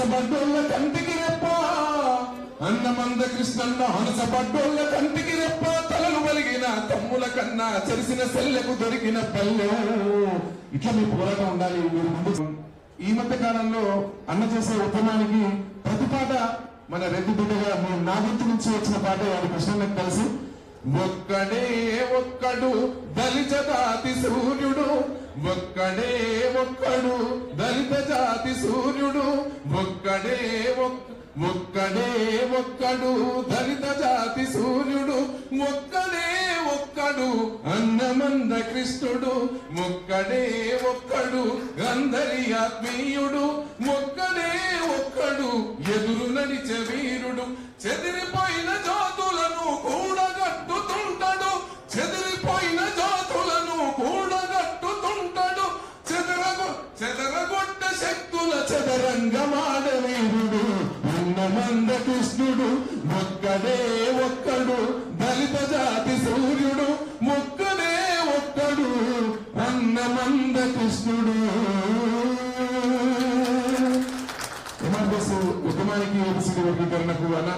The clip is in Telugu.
హనసబడ్డోళ్ళ కంటికి రెప్ప అన్నమంద కృష్ణన్న హనసబడ్డోళ్ళ కంటికి రెప్ప తలలు వలిగిన తమ్ముల కన్నా చెరిసిన సెల్లకు దొరికిన పల్లె. ఇట్లా మీ పోరాటం ఉండాలి. మీరు ముందు ఈ మధ్య కాలంలో అన్న చేసే ఉద్యమానికి ప్రతి పాట మన రెడ్డి బిడ్డగా నా గుర్తు నుంచి వచ్చిన పాట అది కృష్ణన్నకు కలిసి ఒక్కడే ఒక్కడు దళిత జాతి సూర్యుడు ఒక్కడే ఒక్కడు దళిత జాతి సూర్యుడు ఒక్కడే ఒక్కడే ఒక్కడు దళిత జాతి సూర్యుడు ఒక్కడే ఒక్కడు అన్నమంద కృష్ణుడు ఒక్కడే ఒక్కడు అందరి ఆత్మీయుడు ఒక్కడే ఒక్కడు ఎదురు నడిచే వీరుడు చెదిరిపోయిన జాతులను కూడగట్టుతుంటాడు చెదిరిపోయిన జాతులను కూడగట్టుతుంటాడు చెదరగొట్ట శక్తుల చదరంగమాడ వీరుడు అన్నమంద కృష్ణుడు ఒక్కడే ఒక్కడు దళిత జాతి సూర్యుడు ఒక్కడే ఒక్కడు అన్నమంద కృష్ణుడు. ఉద్యమానికి వర్గీకరణకు అన్న